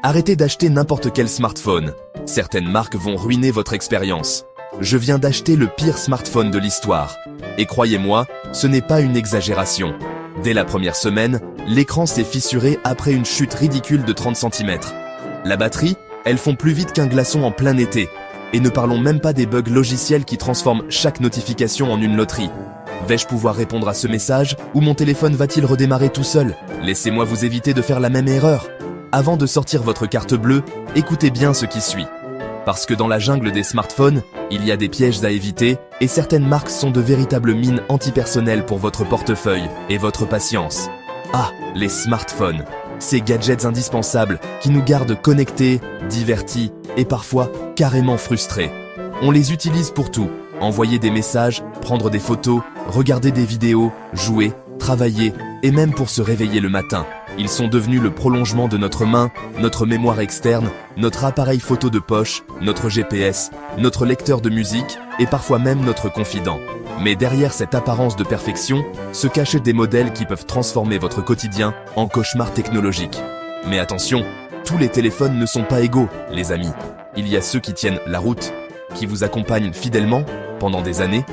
Arrêtez d'acheter n'importe quel smartphone. Certaines marques vont ruiner votre expérience. Je viens d'acheter le pire smartphone de l'histoire. Et croyez-moi, ce n'est pas une exagération. Dès la première semaine, l'écran s'est fissuré après une chute ridicule de 30 cm. La batterie, elles font plus vite qu'un glaçon en plein été. Et ne parlons même pas des bugs logiciels qui transforment chaque notification en une loterie. Vais-je pouvoir répondre à ce message ou mon téléphone va-t-il redémarrer tout seul? Laissez-moi vous éviter de faire la même erreur. Avant de sortir votre carte bleue, écoutez bien ce qui suit. Parce que dans la jungle des smartphones, il y a des pièges à éviter et certaines marques sont de véritables mines antipersonnelles pour votre portefeuille et votre patience. Ah, les smartphones, ces gadgets indispensables qui nous gardent connectés, divertis et parfois carrément frustrés. On les utilise pour tout, envoyer des messages, prendre des photos, regarder des vidéos, jouer, travailler et même pour se réveiller le matin. Ils sont devenus le prolongement de notre main, notre mémoire externe, notre appareil photo de poche, notre GPS, notre lecteur de musique et parfois même notre confident. Mais derrière cette apparence de perfection, se cachent des modèles qui peuvent transformer votre quotidien en cauchemar technologique. Mais attention, tous les téléphones ne sont pas égaux, les amis. Il y a ceux qui tiennent la route, qui vous accompagnent fidèlement pendant des années,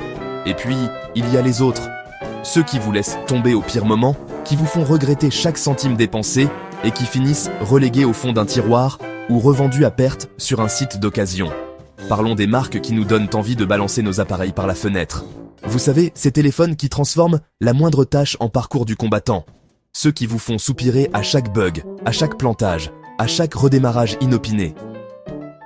et puis il y a les autres, ceux qui vous laissent tomber au pire moment, qui vous font regretter chaque centime dépensé et qui finissent relégués au fond d'un tiroir ou revendus à perte sur un site d'occasion. Parlons des marques qui nous donnent envie de balancer nos appareils par la fenêtre. Vous savez, ces téléphones qui transforment la moindre tâche en parcours du combattant. Ceux qui vous font soupirer à chaque bug, à chaque plantage, à chaque redémarrage inopiné.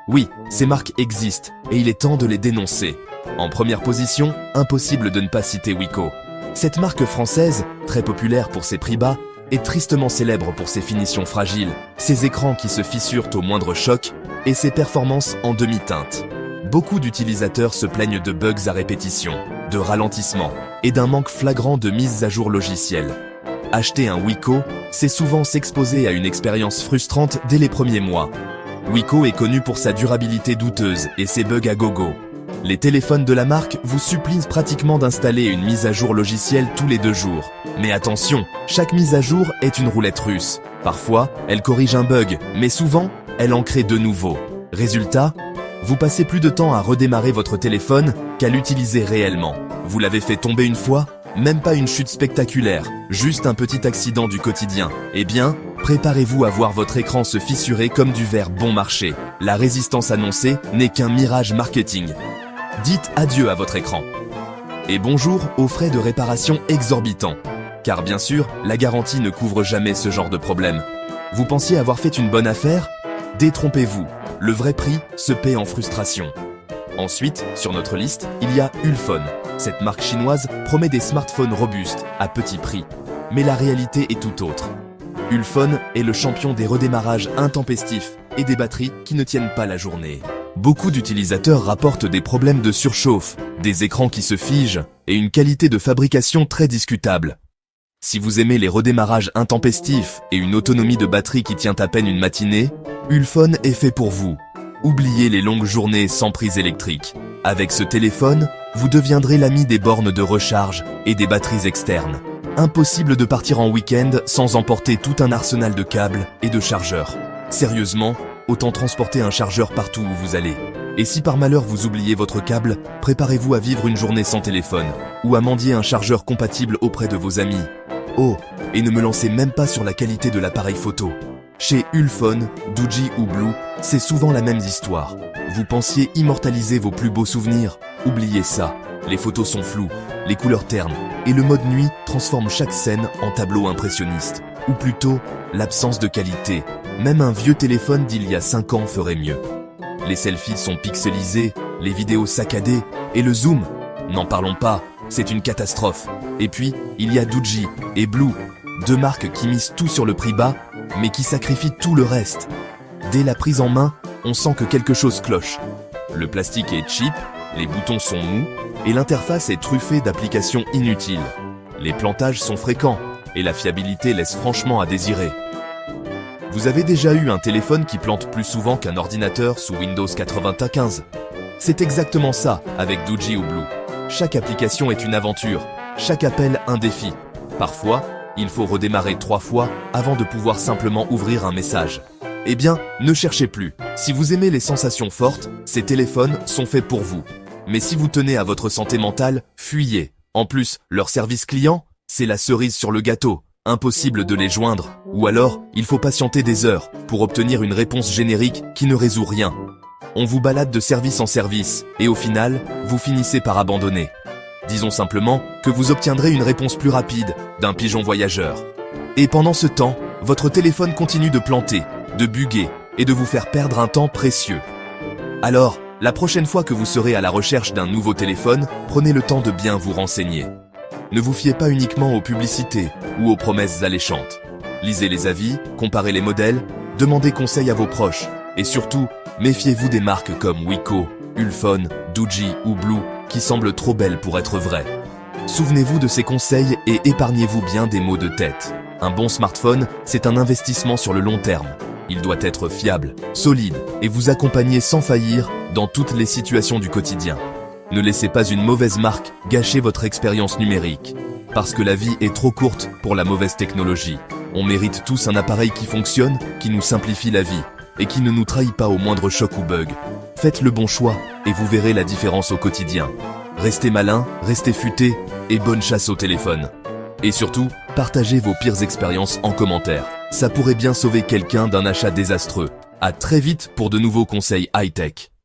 Oui, ces marques existent et il est temps de les dénoncer. En première position, impossible de ne pas citer Wiko. Cette marque française, très populaire pour ses prix bas, est tristement célèbre pour ses finitions fragiles, ses écrans qui se fissurent au moindre choc et ses performances en demi-teinte. Beaucoup d'utilisateurs se plaignent de bugs à répétition, de ralentissements et d'un manque flagrant de mises à jour logicielles. Acheter un Wiko, c'est souvent s'exposer à une expérience frustrante dès les premiers mois. Wiko est connu pour sa durabilité douteuse et ses bugs à gogo. Les téléphones de la marque vous supplient pratiquement d'installer une mise à jour logicielle tous les 2 jours. Mais attention, chaque mise à jour est une roulette russe. Parfois, elle corrige un bug, mais souvent, elle en crée de nouveaux. Résultat, vous passez plus de temps à redémarrer votre téléphone qu'à l'utiliser réellement. Vous l'avez fait tomber une fois? Même pas une chute spectaculaire, juste un petit accident du quotidien. Eh bien, préparez-vous à voir votre écran se fissurer comme du verre bon marché. La résistance annoncée n'est qu'un mirage marketing. Dites adieu à votre écran. Et bonjour aux frais de réparation exorbitants. Car bien sûr, la garantie ne couvre jamais ce genre de problème. Vous pensiez avoir fait une bonne affaire? Détrompez-vous, le vrai prix se paie en frustration. Ensuite, sur notre liste, il y a Ulfone. Cette marque chinoise promet des smartphones robustes, à petit prix. Mais la réalité est tout autre. Ulfone est le champion des redémarrages intempestifs et des batteries qui ne tiennent pas la journée. Beaucoup d'utilisateurs rapportent des problèmes de surchauffe, des écrans qui se figent et une qualité de fabrication très discutable. Si vous aimez les redémarrages intempestifs et une autonomie de batterie qui tient à peine une matinée, Ulfone est fait pour vous. Oubliez les longues journées sans prise électrique. Avec ce téléphone, vous deviendrez l'ami des bornes de recharge et des batteries externes. Impossible de partir en week-end sans emporter tout un arsenal de câbles et de chargeurs. Sérieusement, autant transporter un chargeur partout où vous allez. Et si par malheur vous oubliez votre câble, préparez-vous à vivre une journée sans téléphone, ou à mendier un chargeur compatible auprès de vos amis. Oh, et ne me lancez même pas sur la qualité de l'appareil photo. Chez Ulfone, Doogee ou Blue, c'est souvent la même histoire. Vous pensiez immortaliser vos plus beaux souvenirs? Oubliez ça. Les photos sont floues, les couleurs ternes, et le mode nuit transforme chaque scène en tableau impressionniste. Ou plutôt, l'absence de qualité. Même un vieux téléphone d'il y a 5 ans ferait mieux. Les selfies sont pixelisés, les vidéos saccadées, et le zoom, n'en parlons pas, c'est une catastrophe. Et puis, il y a Doogee et Blue, 2 marques qui misent tout sur le prix bas, mais qui sacrifient tout le reste. Dès la prise en main, on sent que quelque chose cloche. Le plastique est cheap, les boutons sont mous, et l'interface est truffée d'applications inutiles. Les plantages sont fréquents, et la fiabilité laisse franchement à désirer. Vous avez déjà eu un téléphone qui plante plus souvent qu'un ordinateur sous Windows 95? C'est exactement ça avec Doogee ou Blue. Chaque application est une aventure, chaque appel un défi. Parfois, il faut redémarrer 3 fois avant de pouvoir simplement ouvrir un message. Eh bien, ne cherchez plus. Si vous aimez les sensations fortes, ces téléphones sont faits pour vous. Mais si vous tenez à votre santé mentale, fuyez. En plus, leur service client, c'est la cerise sur le gâteau. Impossible de les joindre. Ou alors, il faut patienter des heures pour obtenir une réponse générique qui ne résout rien. On vous balade de service en service, et au final, vous finissez par abandonner. Disons simplement que vous obtiendrez une réponse plus rapide d'un pigeon voyageur. Et pendant ce temps, votre téléphone continue de planter, de bugger et de vous faire perdre un temps précieux. Alors, la prochaine fois que vous serez à la recherche d'un nouveau téléphone, prenez le temps de bien vous renseigner. Ne vous fiez pas uniquement aux publicités ou aux promesses alléchantes. Lisez les avis, comparez les modèles, demandez conseil à vos proches et surtout, méfiez-vous des marques comme Wiko, Ulfone, Doogee ou Blue qui semblent trop belles pour être vraies. Souvenez-vous de ces conseils et épargnez-vous bien des maux de tête. Un bon smartphone, c'est un investissement sur le long terme. Il doit être fiable, solide et vous accompagner sans faillir dans toutes les situations du quotidien. Ne laissez pas une mauvaise marque gâcher votre expérience numérique. Parce que la vie est trop courte pour la mauvaise technologie. On mérite tous un appareil qui fonctionne, qui nous simplifie la vie et qui ne nous trahit pas au moindre choc ou bug. Faites le bon choix et vous verrez la différence au quotidien. Restez malin, restez futé et bonne chasse au téléphone. Et surtout, partagez vos pires expériences en commentaire. Ça pourrait bien sauver quelqu'un d'un achat désastreux. À très vite pour de nouveaux conseils high-tech.